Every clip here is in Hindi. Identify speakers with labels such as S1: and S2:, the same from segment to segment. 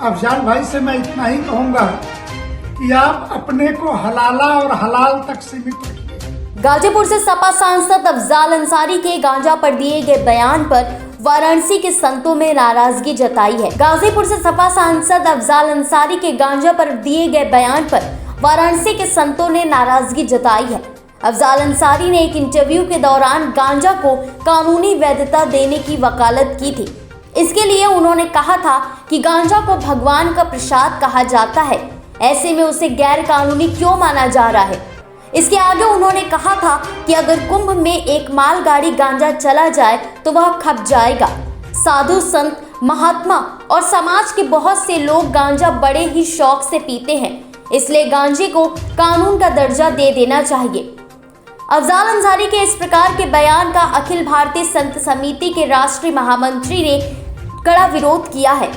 S1: अफजाल भाई से मैं इतना ही कहूंगा कि आप अपने को हलाला और हलाल तक सीमित रखिए।
S2: गाजीपुर से सपा सांसद अफजाल अंसारी के गांजा पर दिए गए बयान पर वाराणसी के संतों में नाराजगी जताई है। गाजीपुर से सपा सांसद अफजाल अंसारी के गांजा पर दिए गए बयान पर वाराणसी के संतों ने नाराजगी जताई है। अफजाल अंसारी ने एक इंटरव्यू के दौरान गांजा को कानूनी वैधता देने की वकालत की थी। इसके लिए उन्होंने कहा था कि गांजा को भगवान का प्रसाद कहा जाता है, ऐसे में उसे गैर कानूनी क्यों माना जा रहा है। इसके आगे उन्होंने कहा था कि अगर कुंभ में एक मालगाड़ी गांजा चला जाए तो वह खप जाएगा। साधु संत, महात्मा और समाज के बहुत से लोग गांजा बड़े ही शौक से पीते हैं, इसलिए गांजे को कानून का दर्जा दे देना चाहिए। अफजाल अंसारी के इस प्रकार के बयान का अखिल भारतीय संत समिति के राष्ट्रीय महामंत्री ने कड़ा विरोध किया है।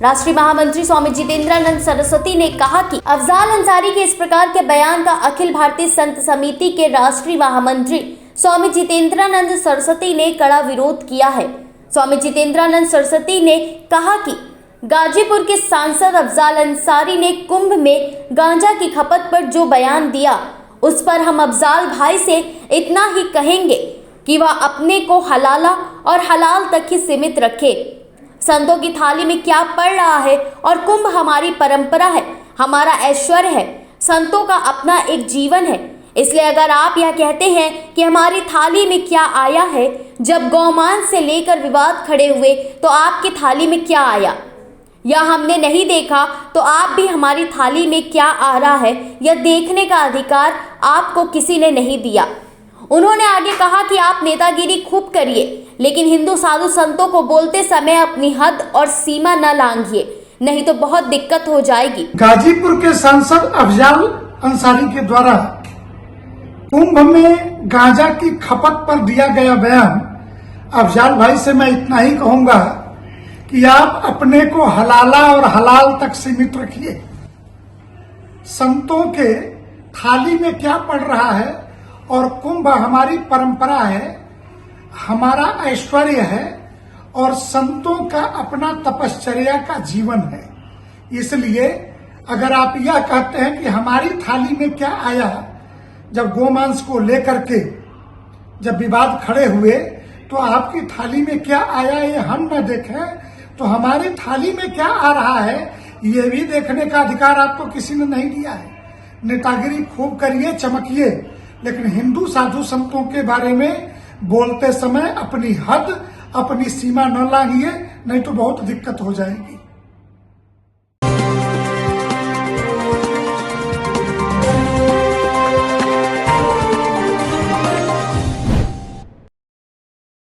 S2: राष्ट्रीय महामंत्री स्वामी जितेंद्रानंद सरस्वती ने कहा कि अफजाल अंसारी के इस प्रकार के बयान का अखिल भारतीय संत समिति के राष्ट्रीय महामंत्री स्वामी जितेंद्रानंद सरस्वती ने कड़ा विरोध किया है। स्वामी जितेंद्रानंद सरस्वती ने कहा कि गाजीपुर के सांसद अफजाल अंसारी ने कुंभ में गांजा की खपत पर जो बयान दिया, उस पर हम अफजाल भाई से इतना ही कहेंगे कि वह अपने को हलाला और हलाल तक ही सीमित रखे। संतों की थाली में क्या पड़ रहा है और कुंभ हमारी परंपरा है, हमारा ऐश्वर्य है, संतों का अपना एक जीवन है। इसलिए अगर आप यह कहते हैं कि हमारी थाली में क्या आया है, जब गौमांस से लेकर विवाद खड़े हुए तो आपकी थाली में क्या आया, या हमने नहीं देखा तो आप भी हमारी थाली में क्या आ रहा है, यह देखने का अधिकार आपको किसी ने नहीं दिया। उन्होंने आगे कहा कि आप नेतागिरी खूब करिए, लेकिन हिंदू साधु संतों को बोलते समय अपनी हद और सीमा न लांघिए, नहीं तो बहुत दिक्कत हो जाएगी।
S1: गाजीपुर के सांसद अफजाल अंसारी के द्वारा कुंभ में गांजा की खपत पर दिया गया बयान, अफजाल भाई से मैं इतना ही कहूंगा कि आप अपने को हलाला और हलाल तक सीमित रखिए। संतों के थाली में क्या पड़ रहा है और कुंभ हमारी परंपरा है, हमारा ऐश्वर्य है और संतों का अपना तपश्चर्या का जीवन है। इसलिए अगर आप यह कहते हैं कि हमारी थाली में क्या आया, जब गोमांस को लेकर के जब विवाद खड़े हुए तो आपकी थाली में क्या आया ये हम न देखें तो हमारी थाली में क्या आ रहा है ये भी देखने का अधिकार आपको किसी ने नहीं दिया है। नेतागिरी खूब करिए, चमकिए, लेकिन हिंदू साधु संतों के बारे में बोलते समय अपनी हद, अपनी सीमा न लांघिए, नहीं तो बहुत दिक्कत हो जाएगी।